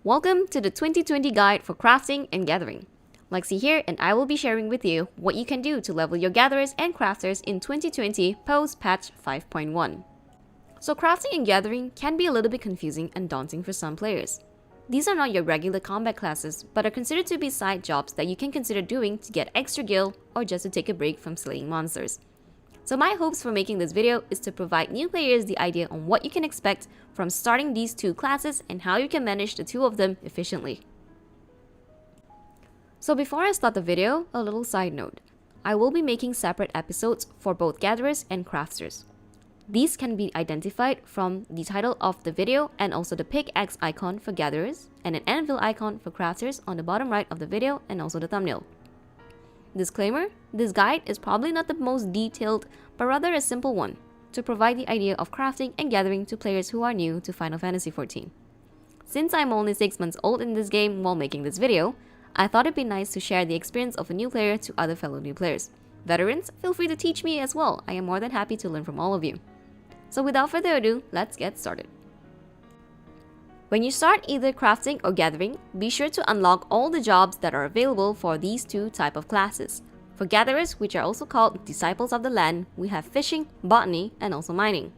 Welcome to the 2020 guide for crafting and gathering. Lexi here, and I will be sharing with you what you can do to level your gatherers and crafters in 2020 post patch 5.1. So crafting and gathering can be a little bit confusing and daunting for some players. These are not your regular combat classes, but are considered to be side jobs that you can consider doing to get extra gil or just to take a break from slaying monsters. So my hopes for making this video is to provide new players the idea on what you can expect from starting these two classes and how you can manage the two of them efficiently. So before I start the video, a little side note. I will be making separate episodes for both gatherers and crafters. These can be identified from the title of the video and also the pickaxe icon for gatherers and an anvil icon for crafters on the bottom right of the video and also the thumbnail. Disclaimer, this guide is probably not the most detailed, but rather a simple one to provide the idea of crafting and gathering to players who are new to Final Fantasy XIV. Since I'm only 6 months old in this game while making this video, I thought it'd be nice to share the experience of a new player to other fellow new players. Veterans, feel free to teach me as well. I am more than happy to learn from all of you. So without further ado, let's get started. When you start either crafting or gathering, be sure to unlock all the jobs that are available for these two types of classes. For gatherers, which are also called Disciples of the Land, we have fishing, botany, and also mining.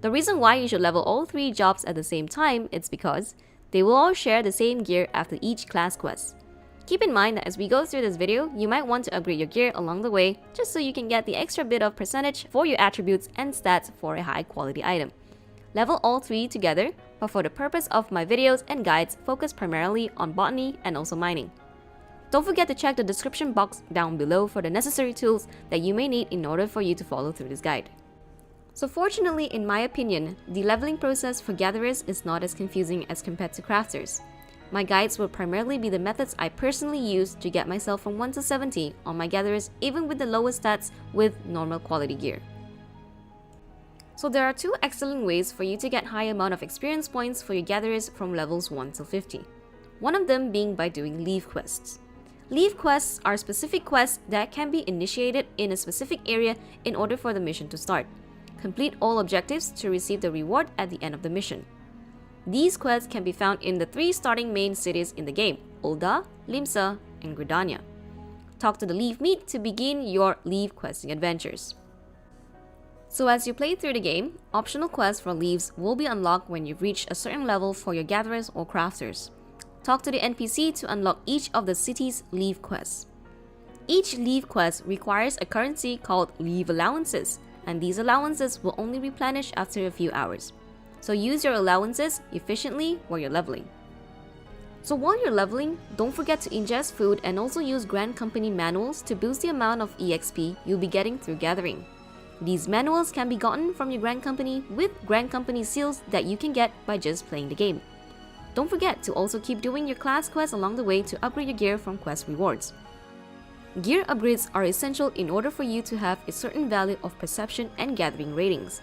The reason why you should level all three jobs at the same time is because they will all share the same gear after each class quest. Keep in mind that as we go through this video, you might want to upgrade your gear along the way just so you can get the extra bit of percentage for your attributes and stats for a high quality item. Level all three together, but for the purpose of my videos and guides, focus primarily on botany and also mining. Don't forget to check the description box down below for the necessary tools that you may need in order for you to follow through this guide. So fortunately, in my opinion, the leveling process for gatherers is not as confusing as compared to crafters. My guides will primarily be the methods I personally use to get myself from 1 to 70 on my gatherers even with the lowest stats with normal quality gear. So there are two excellent ways for you to get high amount of experience points for your gatherers from levels 1 to 50. One of them being by doing leave quests. Leave quests are specific quests that can be initiated in a specific area in order for the mission to start. Complete all objectives to receive the reward at the end of the mission. These quests can be found in the 3 starting main cities in the game, Ul'dah, Limsa, and Gridania. Talk to the Leave Meet to begin your leave questing adventures. So as you play through the game, optional quests for leaves will be unlocked when you've reached a certain level for your gatherers or crafters. Talk to the NPC to unlock each of the city's leave quests. Each leave quest requires a currency called leave allowances, and these allowances will only replenish after a few hours. So use your allowances efficiently while you're leveling. So while you're leveling, don't forget to ingest food and also use Grand Company manuals to boost the amount of EXP you'll be getting through gathering. These manuals can be gotten from your Grand Company with Grand Company seals that you can get by just playing the game. Don't forget to also keep doing your class quests along the way to upgrade your gear from quest rewards. Gear upgrades are essential in order for you to have a certain value of perception and gathering ratings.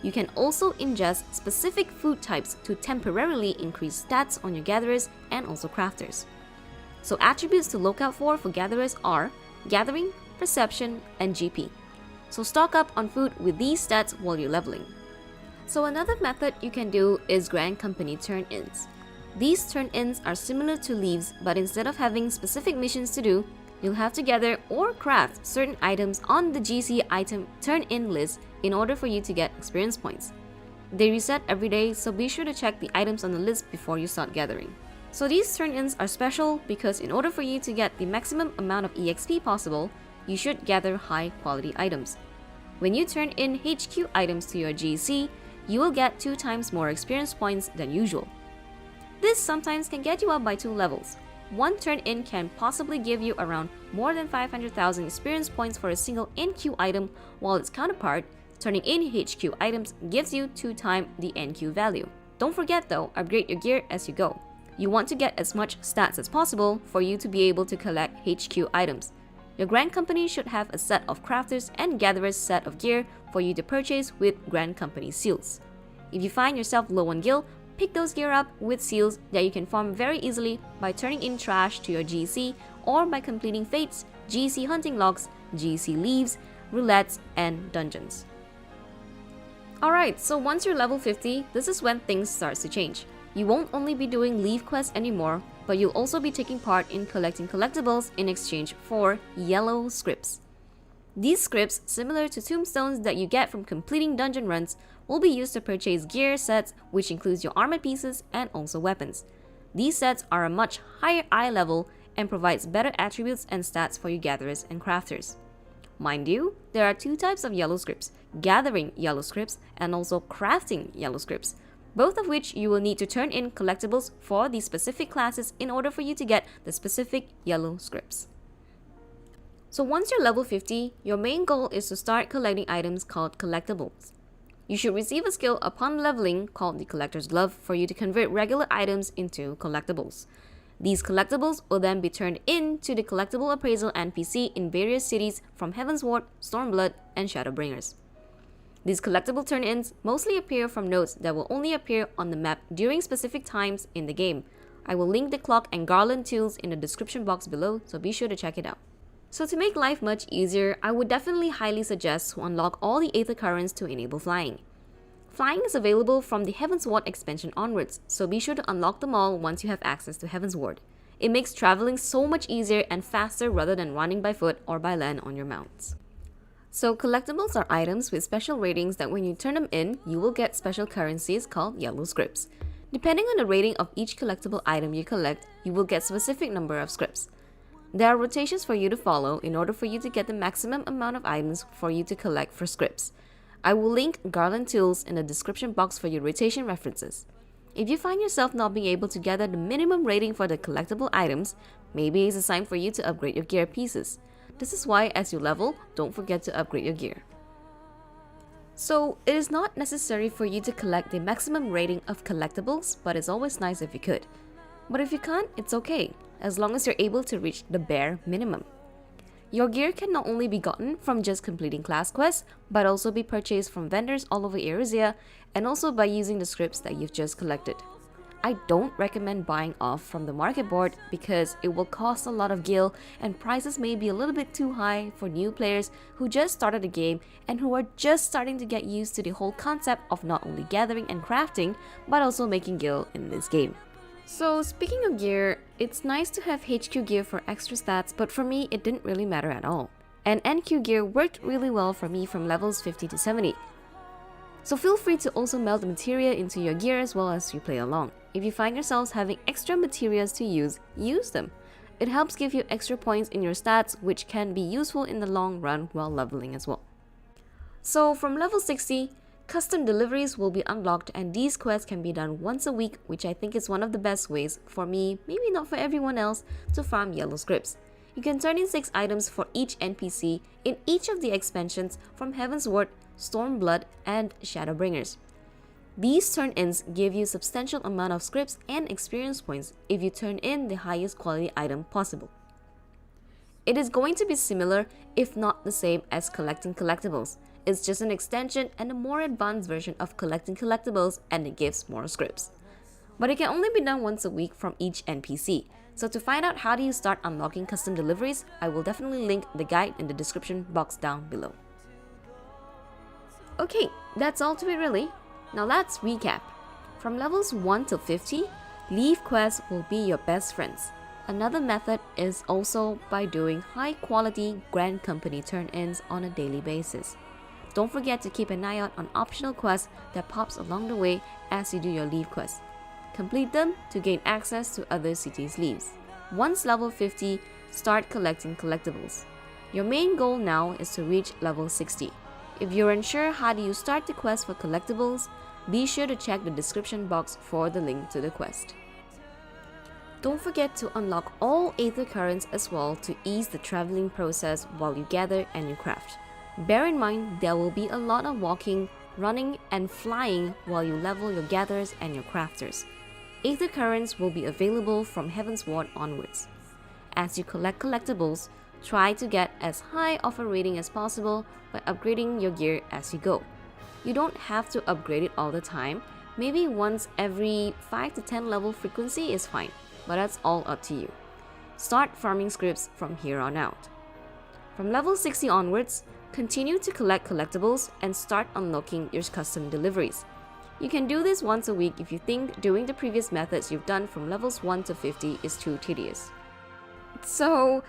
You can also ingest specific food types to temporarily increase stats on your gatherers and also crafters. So attributes to look out for gatherers are gathering, perception, and GP. So stock up on food with these stats while you're leveling. So another method you can do is Grand Company turn-ins. These turn-ins are similar to leaves, but instead of having specific missions to do, you'll have to gather or craft certain items on the GC item turn-in list in order for you to get experience points. They reset every day, so be sure to check the items on the list before you start gathering. So these turn-ins are special because in order for you to get the maximum amount of EXP possible, you should gather high quality items. When you turn in HQ items to your GC, you will get 2 times more experience points than usual. This sometimes can get you up by 2 levels. One turn-in can possibly give you around more than 500,000 experience points for a single NQ item, while its counterpart, turning in HQ items, gives you 2 times the NQ value. Don't forget though, upgrade your gear as you go. You want to get as much stats as possible for you to be able to collect HQ items. Your Grand Company should have a set of crafters and gatherers set of gear for you to purchase with Grand Company seals. If you find yourself low on gil, pick those gear up with seals that you can farm very easily by turning in trash to your GC or by completing fates, GC hunting logs, GC leaves, roulettes, and dungeons. Alright, so once you're level 50, this is when things starts to change. You won't only be doing Levequests anymore, but you'll also be taking part in collecting collectibles in exchange for yellow scrips. These scrips, similar to tombstones that you get from completing dungeon runs, will be used to purchase gear sets, which includes your armored pieces and also weapons. These sets are a much higher eye level and provides better attributes and stats for your gatherers and crafters. Mind you, there are two types of yellow scrips, gathering yellow scrips and also crafting yellow scrips, both of which you will need to turn in collectibles for these specific classes in order for you to get the specific yellow scrips. So once you're level 50, your main goal is to start collecting items called collectibles. You should receive a skill upon leveling called the Collector's Glove for you to convert regular items into collectibles. These collectibles will then be turned into the Collectible Appraisal NPC in various cities from Heavensward, Stormblood, and Shadowbringers. These collectible turn-ins mostly appear from nodes that will only appear on the map during specific times in the game. I will link the clock and garland tools in the description box below, so be sure to check it out. So to make life much easier, I would definitely highly suggest to unlock all the Aether Currents to enable flying. Flying is available from the Heavensward expansion onwards, so be sure to unlock them all once you have access to Heavensward. It makes traveling so much easier and faster rather than running by foot or by land on your mounts. So collectibles are items with special ratings that when you turn them in, you will get special currencies called yellow scrips. Depending on the rating of each collectible item you collect, you will get a specific number of scrips. There are rotations for you to follow in order for you to get the maximum amount of items for you to collect for scrips. I will link garland tools in the description box for your rotation references. If you find yourself not being able to gather the minimum rating for the collectible items, maybe it's a sign for you to upgrade your gear pieces. This is why as you level, don't forget to upgrade your gear. So it is not necessary for you to collect the maximum rating of collectibles, but it's always nice if you could. But if you can't, it's okay, as long as you're able to reach the bare minimum. Your gear can not only be gotten from just completing class quests, but also be purchased from vendors all over Erisia and also by using the scripts that you've just collected. I don't recommend buying off from the market board because it will cost a lot of gil and prices may be a little bit too high for new players who just started the game and who are just starting to get used to the whole concept of not only gathering and crafting, but also making gil in this game. So speaking of gear, it's nice to have HQ gear for extra stats, but for me it didn't really matter at all. And NQ gear worked really well for me from levels 50 to 70. So feel free to also meld the materia into your gear as well as you play along. If you find yourselves having extra materials to use them. It helps give you extra points in your stats, which can be useful in the long run while leveling as well. So from level 60, custom deliveries will be unlocked and these quests can be done once a week, which I think is one of the best ways for me, maybe not for everyone else, to farm yellow scrips. You can turn in 6 items for each NPC in each of the expansions from Heavensward, Stormblood, and Shadowbringers. These turn-ins give you substantial amount of scrips and experience points if you turn in the highest quality item possible. It is going to be similar, if not the same, as collecting collectibles. It's just an extension and a more advanced version of collecting collectibles, and it gives more scripts. But it can only be done once a week from each NPC. So to find out how do you start unlocking custom deliveries, I will definitely link the guide in the description box down below. Okay, that's all to it really. Now let's recap. From levels 1 to 50, Levequests will be your best friends. Another method is also by doing high quality Grand Company turn-ins on a daily basis. Don't forget to keep an eye out on optional quests that pops along the way as you do your Levequests. Complete them to gain access to other cities' leaves. Once level 50, start collecting collectibles. Your main goal now is to reach level 60. If you're unsure how do you start the quest for collectibles, be sure to check the description box for the link to the quest. Don't forget to unlock all Aether Currents as well to ease the traveling process while you gather and you craft. Bear in mind there will be a lot of walking, running, and flying while you level your gatherers and your crafters. Aether Currents will be available from Heavensward onwards. As you collect collectibles, try to get as high of a rating as possible by upgrading your gear as you go. You don't have to upgrade it all the time, maybe once every 5 to 10 level frequency is fine, but that's all up to you. Start farming scripts from here on out. From level 60 onwards, continue to collect collectibles and start unlocking your custom deliveries. You can do this once a week if you think doing the previous methods you've done from levels 1 to 50 is too tedious. So,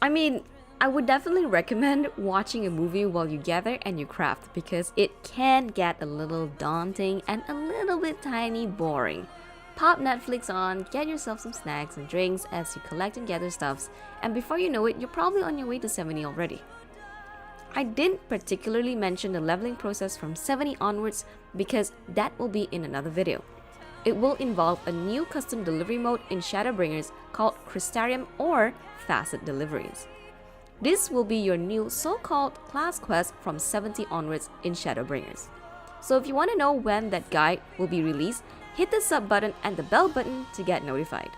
I would definitely recommend watching a movie while you gather and you craft because it can get a little daunting and a little bit tiny boring. Pop Netflix on, get yourself some snacks and drinks as you collect and gather stuffs, and before you know it, you're probably on your way to 70 already. I didn't particularly mention the leveling process from 70 onwards because that will be in another video. It will involve a new custom delivery mode in Shadowbringers called Crystarium or Facet Deliveries. This will be your new so-called class quest from 70 onwards in Shadowbringers. So if you want to know when that guide will be released, hit the sub button and the bell button to get notified.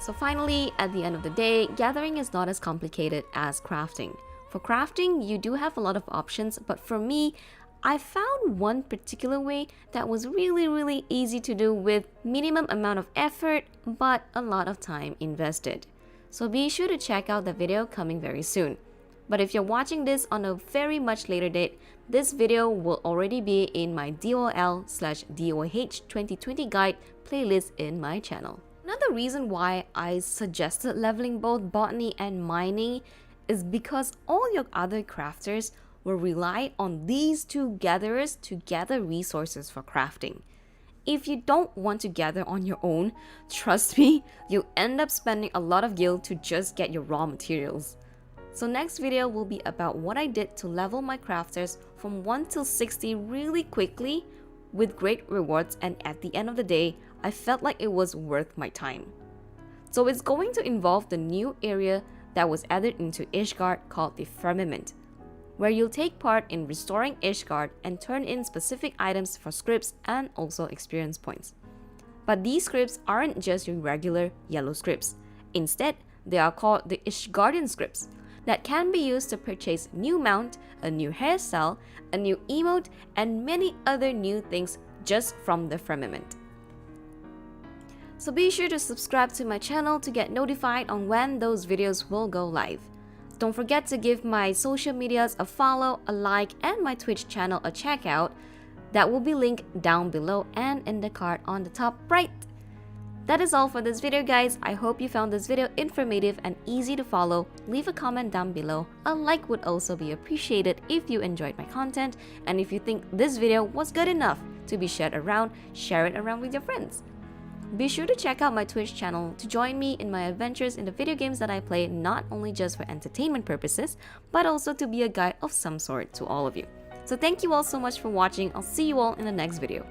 So finally, at the end of the day, gathering is not as complicated as crafting. For crafting, you do have a lot of options, but for me, I found one particular way that was really easy to do with minimum amount of effort, but a lot of time invested. So be sure to check out the video coming very soon. But if you're watching this on a very much later date, this video will already be in my DOL/DOH 2020 guide playlist in my channel. Another reason why I suggested leveling both botany and mining is because all your other crafters will rely on these two gatherers to gather resources for crafting. If you don't want to gather on your own, trust me, you'll end up spending a lot of gil to just get your raw materials. So next video will be about what I did to level my crafters from 1 till 60 really quickly with great rewards, and at the end of the day, I felt like it was worth my time. So it's going to involve the new area that was added into Ishgard called the Firmament, where you'll take part in restoring Ishgard and turn in specific items for scrips and also experience points. But these scrips aren't just your regular yellow scrips. Instead, they are called the Ishgardian scrips that can be used to purchase new mount, a new hairstyle, a new emote, and many other new things just from the Firmament. So be sure to subscribe to my channel to get notified on when those videos will go live. Don't forget to give my social medias a follow, a like, and my Twitch channel a check out. That will be linked down below and in the card on the top right. That is all for this video, guys. I hope you found this video informative and easy to follow. Leave a comment down below. A like would also be appreciated if you enjoyed my content, and if you think this video was good enough to be shared around, share it around with your friends. Be sure to check out my Twitch channel to join me in my adventures in the video games that I play, not only just for entertainment purposes, but also to be a guide of some sort to all of you. So thank you all so much for watching. I'll see you all in the next video.